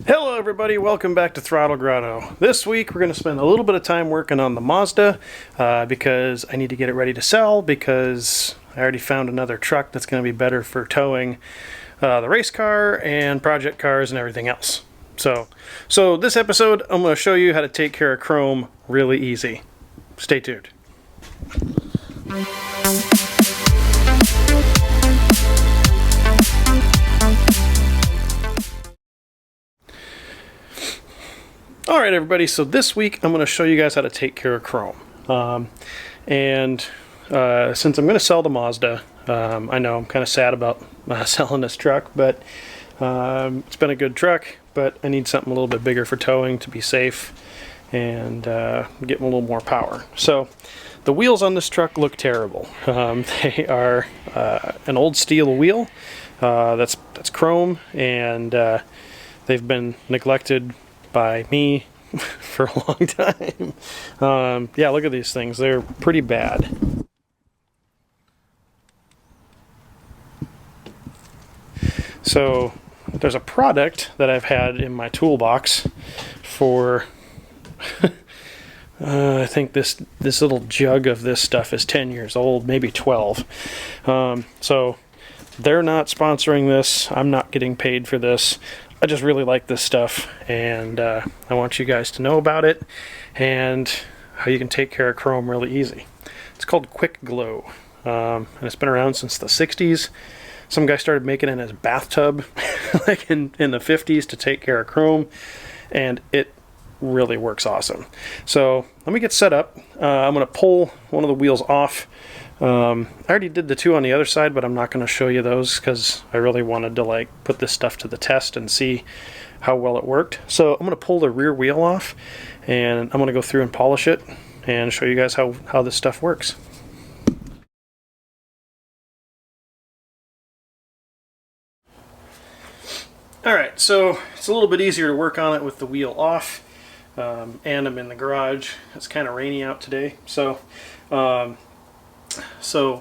Hello everybody, welcome back to Throttle Grotto. This week we're going to spend a little bit of time working on the Mazda because I need to get it ready to sell because I already found another truck that's going to be better for towing the race car and project cars and everything else. So this episode I'm going to show you how to take care of chrome really easy. Stay tuned. Alright everybody, so this week I'm going to show you guys how to take care of chrome. Since I'm going to sell the Mazda, I know I'm kind of sad about selling this truck, but it's been a good truck, but I need something a little bit bigger for towing to be safe and get a little more power. So the wheels on this truck look terrible. They are an old steel wheel that's chrome, and they've been neglected by me for a long time. Yeah, look at these things. They're pretty bad. So there's a product that I've had in my toolbox for I think this little jug of this stuff is 10 years old, maybe 12. So they're not sponsoring this. I'm not getting paid for this. I just really like this stuff, and I want you guys to know about it and how you can take care of chrome really easy. It's called Quick-Glo, and it's been around since the 60s. Some guy started making it in his bathtub like in the 50s to take care of chrome, and it really works awesome. So let me get set up. I'm going to pull one of the wheels off. I already did the two on the other side, but I'm not going to show you those because I really wanted to put this stuff to the test and see how well it worked. So I'm going to pull the rear wheel off, and I'm going to go through and polish it and show you guys how this stuff works. Alright, so it's a little bit easier to work on it with the wheel off, and I'm in the garage. It's kind of rainy out today, so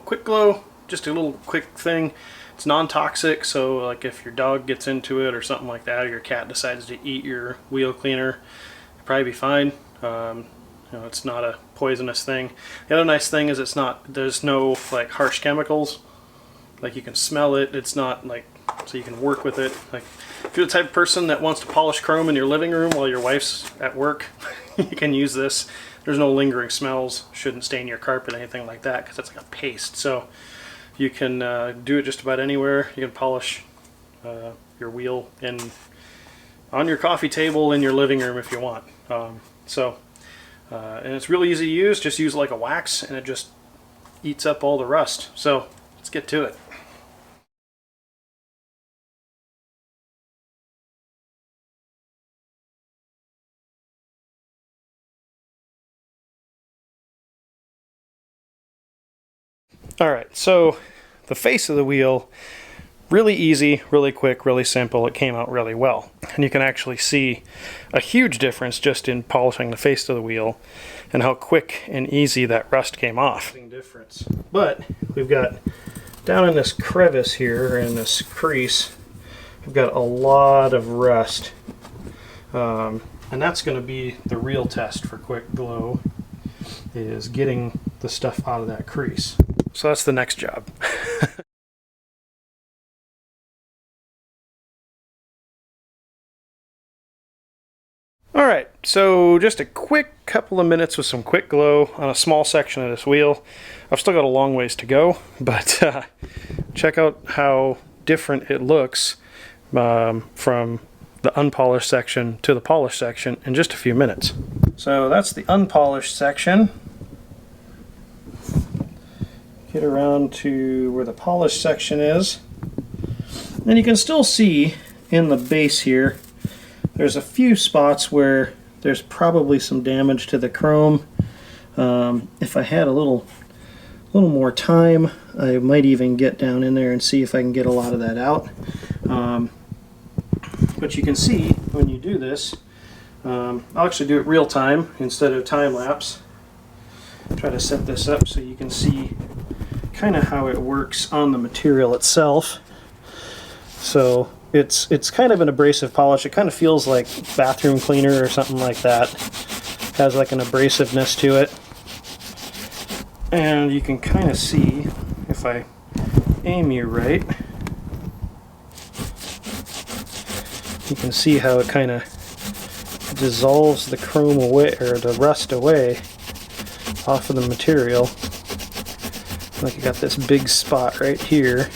Quick-Glo, just a little quick thing. It's non-toxic, so like if your dog gets into it or something like that, or your cat decides to eat your wheel cleaner, you'll probably be fine. It's not a poisonous thing. The other nice thing is there's no harsh chemicals. Like you can smell it. It's not so you can work with it. Like if you're the type of person that wants to polish chrome in your living room while your wife's at work, you can use this. There's no lingering smells, shouldn't stain your carpet, anything like that, because it's like a paste. So you can do it just about anywhere. You can polish your wheel on your coffee table in your living room if you want. And it's really easy to use. Just use like a wax, and it just eats up all the rust. So let's get to it. Alright, so the face of the wheel, really easy, really quick, really simple. It came out really well. And you can actually see a huge difference just in polishing the face of the wheel and how quick and easy that rust came off. But we've got down in this crevice here, or in this crease, we've got a lot of rust. And that's going to be the real test for Quick-Glo, is getting the stuff out of that crease. So that's the next job. Alright, so just a quick couple of minutes with some Quick-Glo on a small section of this wheel. I've still got a long ways to go, but check out how different it looks from the unpolished section to the polished section in just a few minutes. So that's the unpolished section. Get around to where the polished section is. And you can still see in the base here, there's a few spots where there's probably some damage to the chrome. If I had a little more time, I might even get down in there and see if I can get a lot of that out. But you can see when you do this, I'll actually do it real time instead of time lapse. Try to set this up so you can see kind of how it works on the material itself. So It's kind of an abrasive polish. It kind of feels like bathroom cleaner or something like that. Has like an abrasiveness to it. And you can kind of see, if I aim you right, you can see how it kind of dissolves the chrome away, or the rust away off of the material. Like you got this big spot right here.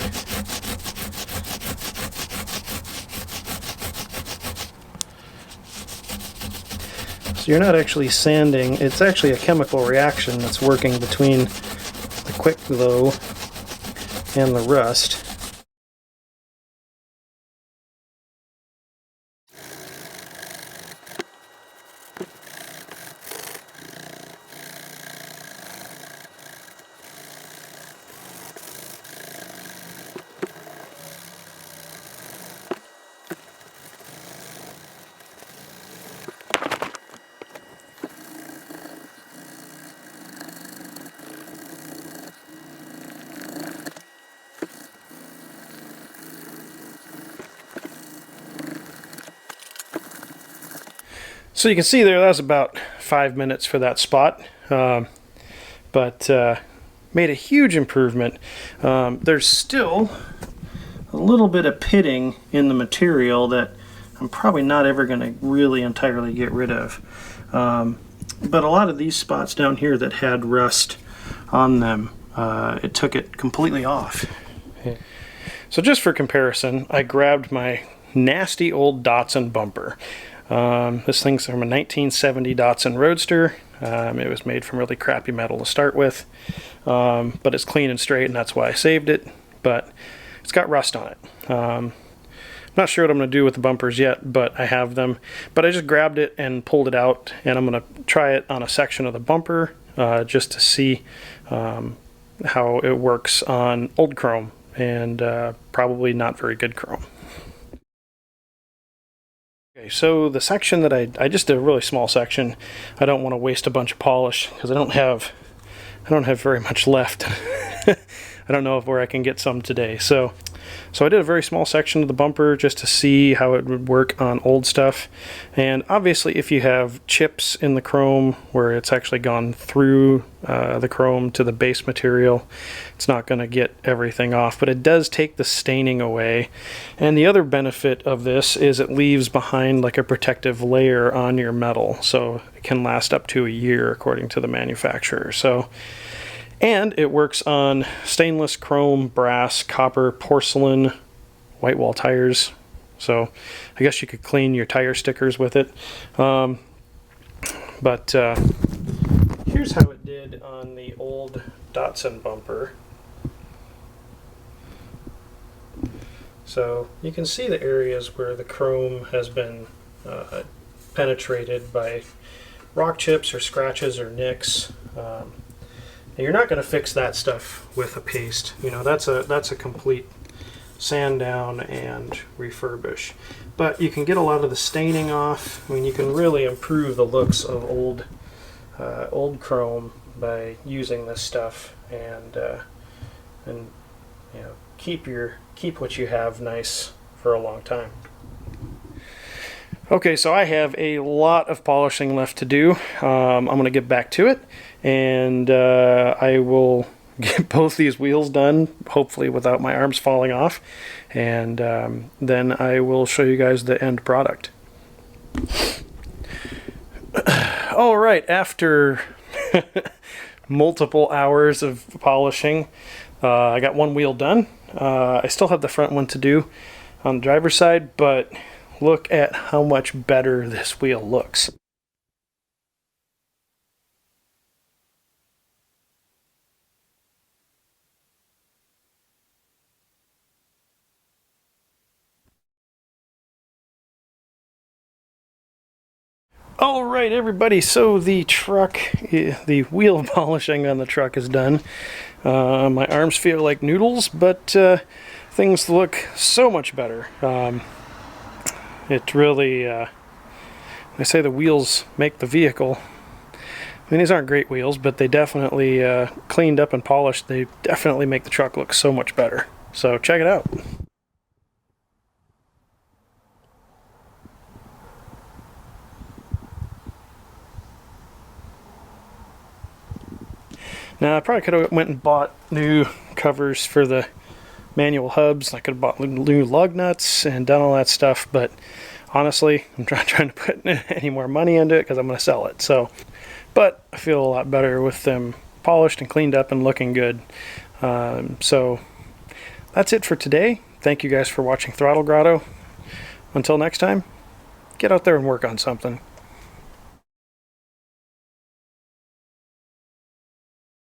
So you're not actually sanding, it's actually a chemical reaction that's working between the Quick-Glo and the rust. So you can see there, that was about 5 minutes for that spot, but made a huge improvement. There's still a little bit of pitting in the material that I'm probably not ever going to really entirely get rid of. But a lot of these spots down here that had rust on them, it took it completely off. So just for comparison, I grabbed my nasty old Datsun bumper. This thing's from a 1970 Datsun Roadster. It was made from really crappy metal to start with, but it's clean and straight, and that's why I saved it. But it's got rust on it. I'm not sure what I'm going to do with the bumpers yet, but I have them. But I just grabbed it and pulled it out, and I'm going to try it on a section of the bumper just to see how it works on old chrome, and probably not very good chrome. Okay, so the section that I just did a really small section. I don't want to waste a bunch of polish because I don't have very much left. I don't know where I can get some today. So I did a very small section of the bumper just to see how it would work on old stuff. And obviously if you have chips in the chrome where it's actually gone through the chrome to the base material, it's not going to get everything off, but it does take the staining away. And the other benefit of this is it leaves behind like a protective layer on your metal, so it can last up to a year according to the manufacturer. And it works on stainless, chrome, brass, copper, porcelain, white wall tires. So I guess you could clean your tire stickers with it. But here's how it did on the old Datsun bumper. So you can see the areas where the chrome has been penetrated by rock chips or scratches or nicks. And you're not going to fix that stuff with a paste. You know, that's a complete sand down and refurbish. But you can get a lot of the staining off. I mean, you can really improve the looks of old chrome by using this stuff, and you know, keep what you have nice for a long time. Okay, so I have a lot of polishing left to do. I'm going to get back to it, and I will get both these wheels done, hopefully without my arms falling off, and then I will show you guys the end product. All right, after multiple hours of polishing, I got one wheel done. I still have the front one to do on the driver's side, but look at how much better this wheel looks. All right, everybody, so the wheel polishing on the truck is done. My arms feel like noodles, but things look so much better. It really, they say the wheels make the vehicle. I mean, these aren't great wheels, but they definitely, cleaned up and polished, they definitely make the truck look so much better. So check it out. Now, I probably could have went and bought new covers for the manual hubs. I could have bought new lug nuts and done all that stuff, but honestly, I'm not trying to put any more money into it because I'm going to sell it. So, but I feel a lot better with them polished and cleaned up and looking good. So that's it for today. Thank you guys for watching Throttle Grotto. Until next time, get out there and work on something.